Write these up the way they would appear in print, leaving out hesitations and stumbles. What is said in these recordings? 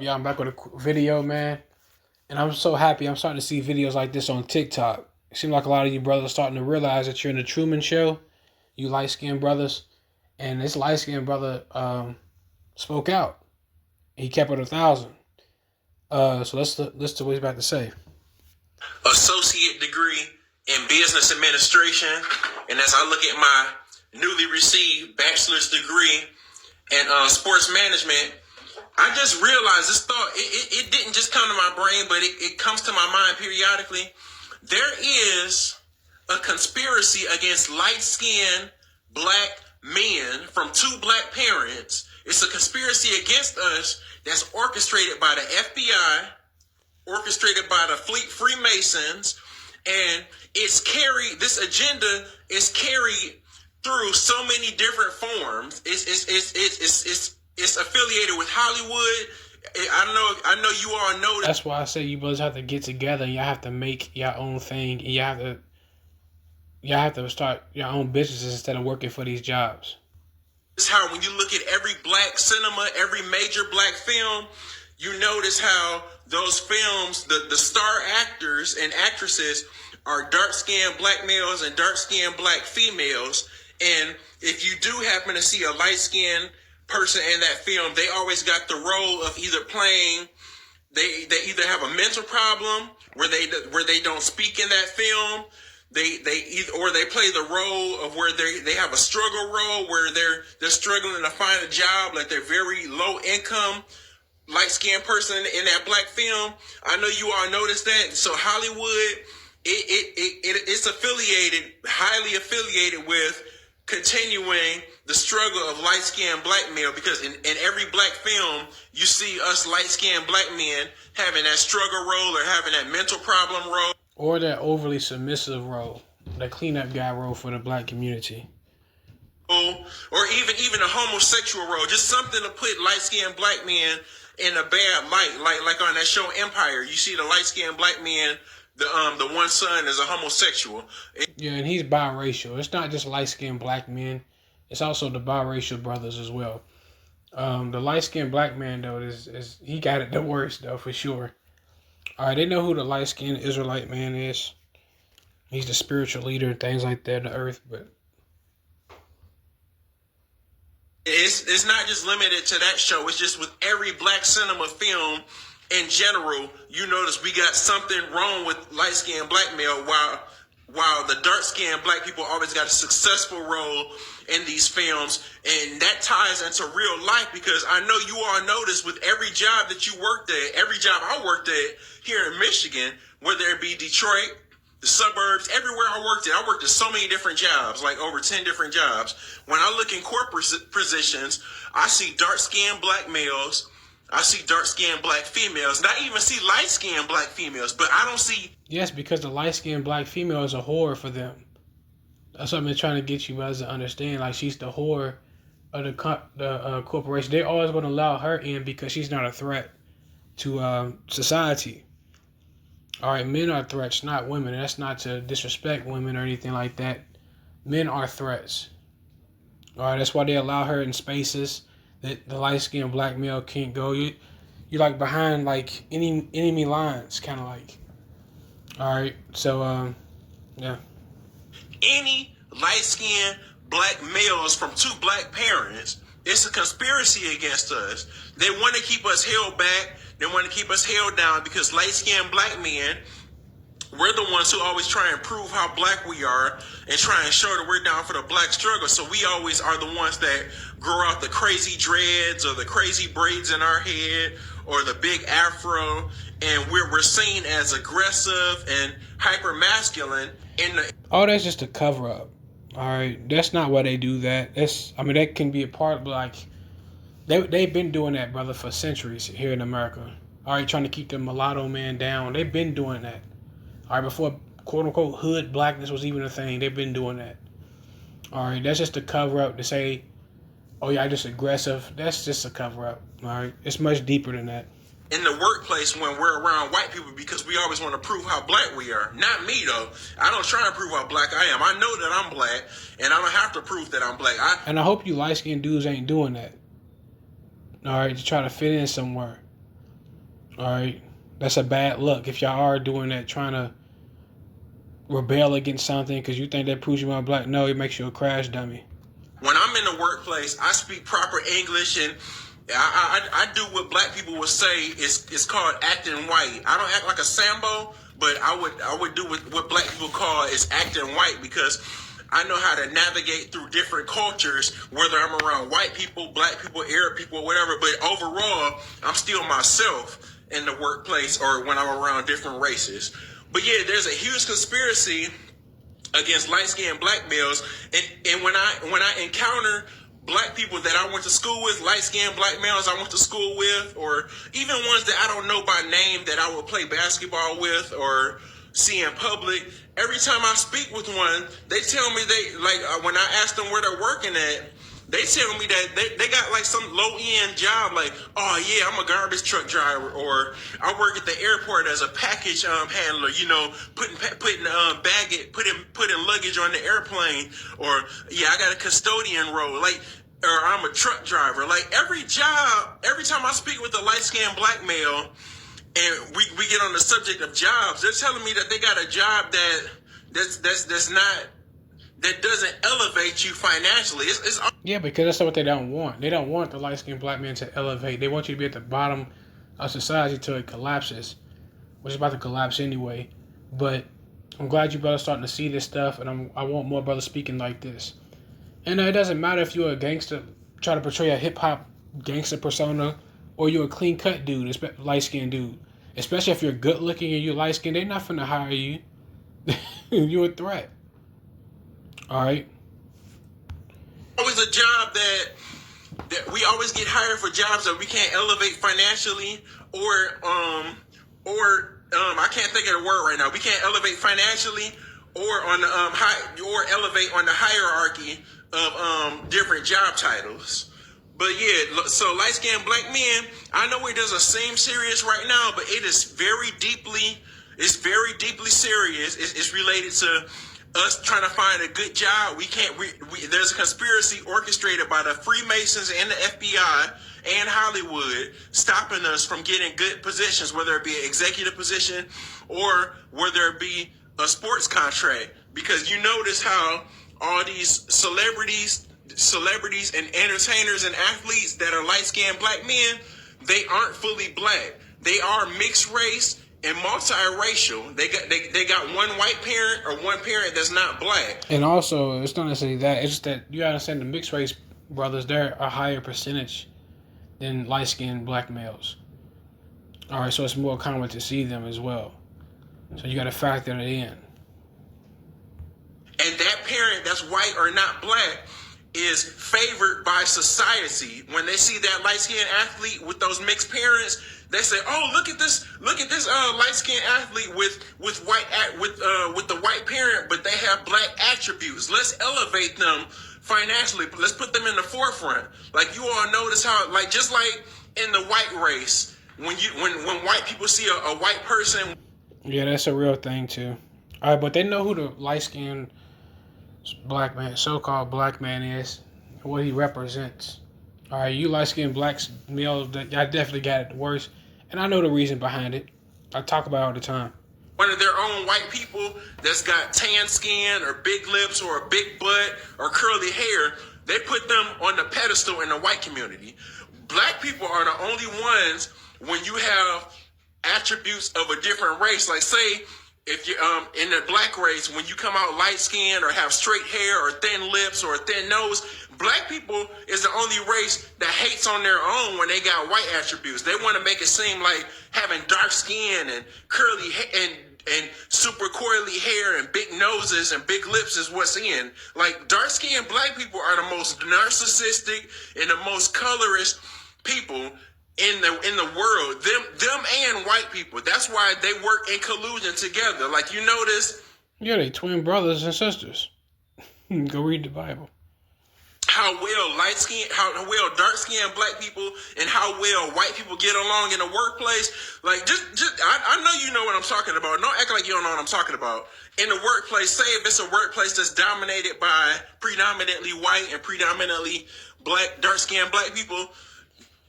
Yeah, I'm back with a video, man. And I'm so happy. I'm starting to see videos like this on TikTok. It seems like a lot of you brothers are starting to realize that you're in the Truman Show, you light-skinned brothers. And this light-skinned brother spoke out. He kept it 1,000. So let's listen to what he's about to say. Associate degree in business administration. And as I look at my newly received bachelor's degree in sports management, I just realized this thought, it didn't just come to my brain, but it comes to my mind periodically. There is a conspiracy against light-skinned black men from two black parents. It's a conspiracy against us that's orchestrated by the FBI, orchestrated by the Freemasons, and this agenda is carried through so many different forms. It's affiliated with Hollywood. I know you all know that. That's why I say you brothers have to get together and y'all have to make your own thing, and y'all have to start your own businesses instead of working for these jobs. It's how when you look at every black cinema, every major black film, you notice how those films, the star actors and actresses are dark-skinned black males and dark-skinned black females. And if you do happen to see a light-skinned person in that film, they always got the role of either playing, they either have a mental problem where they don't speak in that film. They play the role of where they have a struggle role where they're struggling to find a job, like they're very low income, light-skinned person in that black film. I know you all noticed that. So Hollywood, it's highly affiliated with continuing the struggle of light-skinned black male, because in every black film, you see us light-skinned black men having that struggle role or having that mental problem role. Or that overly submissive role, the cleanup guy role for the black community. Or even a homosexual role, just something to put light-skinned black men in a bad light, like on that show Empire. You see the light-skinned black man, the one son is a homosexual. Yeah, and he's biracial. It's not just light-skinned black men. It's also the biracial brothers as well. The light-skinned black man, though, is he got it the worst, though, for sure. All right, they know who the light-skinned Israelite man is. He's the spiritual leader and things like that in the earth, but it's not just limited to that show. It's just with every black cinema film in general, you notice we got something wrong with light-skinned black male, while the dark-skinned black people always got a successful role in these films. And that ties into real life, because I know you all notice with every job that you worked at, every job I worked at here in Michigan, whether it be Detroit, the suburbs, everywhere I worked at so many different jobs, like over 10 different jobs. When I look in corporate positions, I see dark-skinned black males, I see dark-skinned black females, and I even see light-skinned black females, but I don't see... Yes, because the light-skinned black female is a whore for them. That's what I've been trying to get you guys to understand. Like, she's the whore of the corporation. They're always going to allow her in because she's not a threat to society. All right, men are threats, not women. That's not to disrespect women or anything like that. Men are threats. All right, that's why they allow her in spaces that the light-skinned black male can't go. You're like behind like enemy lines, kind of like. All right, so yeah. Any light-skinned black males from two black parents, it's a conspiracy against us. They want to keep us held back. They want to keep us held down because light-skinned black men, we're the ones who always try and prove how black we are and try and show that we're down for the black struggle. So we always are the ones that grow out the crazy dreads or the crazy braids in our head or the big afro, and we're seen as aggressive and hyper masculine in the... Oh, that's just a cover up. All right, that's not why they do that. That can be a part, but like they've been doing that, brother, for centuries here in America. All right, trying to keep the mulatto man down. They've been doing that. All right, before quote unquote hood blackness was even a thing, they've been doing that. All right, that's just a cover up to say, oh yeah, I'm just aggressive. That's just a cover up. All right, it's much deeper than that. In the workplace when we're around white people, because we always want to prove how black we are. Not me, though. I don't try to prove how black I am. I know that I'm black, and I don't have to prove that I'm black. And I hope you light-skinned dudes ain't doing that. All right, to try to fit in somewhere. All right, that's a bad look. If y'all are doing that, trying to rebel against something because you think that proves you are black, no, it makes you a crash dummy. When I'm in the workplace, I speak proper English, and I do what black people would say is called acting white. I don't act like a Sambo, but I would do what black people call is acting white, because I know how to navigate through different cultures, whether I'm around white people, black people, Arab people, whatever. But overall, I'm still myself in the workplace or when I'm around different races. But yeah, there's a huge conspiracy against light-skinned black males, and when I encounter black people that I went to school with, light-skinned black males I went to school with, or even ones that I don't know by name that I would play basketball with or see in public, every time I speak with one, they tell me when I ask them where they're working at, they tell me that they got like some low end job, like, oh yeah, I'm a garbage truck driver, or I work at the airport as a package handler, putting luggage on the airplane, or yeah, I got a custodian role, like, or I'm a truck driver. Like every job, every time I speak with a light skinned black male, and we get on the subject of jobs, they're telling me that they got a job that's not, that doesn't elevate you financially. Yeah, because that's what they don't want. They don't want the light-skinned black man to elevate. They want you to be at the bottom of society till it collapses, which is about to collapse anyway. But I'm glad you brothers starting to see this stuff, and I want more brothers speaking like this. And it doesn't matter if you're a gangster, try to portray a hip-hop gangster persona, or you're a clean-cut dude, light-skinned dude. Especially if you're good-looking and you're light-skinned, they're not finna hire you. You're a threat. All right. Always a job that we always get hired for jobs that we can't elevate financially, or I can't think of the word right now. We can't elevate financially, or on the or elevate on the hierarchy of different job titles. But yeah, so light skinned black men, I know it doesn't seem serious right now, but it is very deeply serious. It's related to us trying to find a good job. There's a conspiracy orchestrated by the Freemasons and the FBI and Hollywood stopping us from getting good positions, whether it be an executive position or whether it be a sports contract. Because you notice how all these celebrities and entertainers and athletes that are light-skinned black men, they aren't fully black. They are mixed race and multiracial. They got one white parent or one parent that's not black. And also, it's not necessarily that. It's just that you gotta understand the mixed race brothers, they're a higher percentage than light-skinned black males. All right, so it's more common to see them as well. So you gotta factor it in. And that parent that's white or not black is favored by society. When they see that light-skinned athlete with those mixed parents, they say, "Oh, look at this light-skinned athlete with the white parent, but they have black attributes. Let's elevate them financially. Let's put them in the forefront." Like you all notice how, like just like in the white race, when white people see a white person. Yeah, that's a real thing too. All right, but they know who the light-skinned black man, so-called black man is, and what he represents. All right, you light-skinned black males, I definitely got it the worst, and I know the reason behind it. I talk about it all the time. One of their own white people that's got tan skin or big lips or a big butt or curly hair, they put them on the pedestal in the white community. Black people are the only ones, when you have attributes of a different race, like say, if you're in the black race, when you come out light skinned or have straight hair or thin lips or a thin nose, black people is the only race that hates on their own when they got white attributes. They want to make it seem like having dark skin and curly and super coily hair and big noses and big lips is what's in. Like dark skinned black people are the most narcissistic and the most colorist people in the world, them and white people. That's why they work in collusion together. Like you notice, yeah, they twin brothers and sisters. Go read the Bible. How well dark skinned black people and how well white people get along in the workplace. Like I know you know what I'm talking about. Don't act like you don't know what I'm talking about. In the workplace, say if it's a workplace that's dominated by predominantly white and predominantly black, dark skinned black people,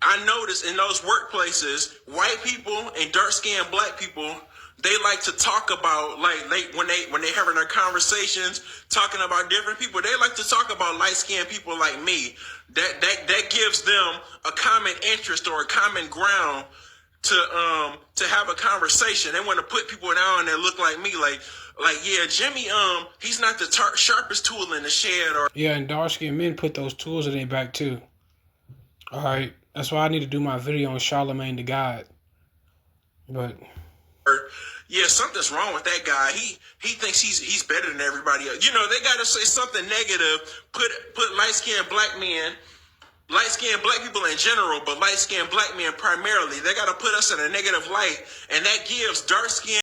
I notice in those workplaces, white people and dark-skinned black people, they like to talk about, like, when they having their conversations talking about different people, they like to talk about light-skinned people like me. That gives them a common interest or a common ground to have a conversation. They want to put people down that look like me, like yeah, Jimmy, he's not the sharpest tool in the shed, or Yeah, and dark-skinned men put those tools in their back too. All right, that's why I need to do my video on Charlemagne the God. But yeah, something's wrong with that guy. He thinks he's better than everybody else. You know, they gotta say something negative. Put light-skinned black men, light-skinned black people in general, but light-skinned black men primarily. They gotta put us in a negative light, and that gives dark-skinned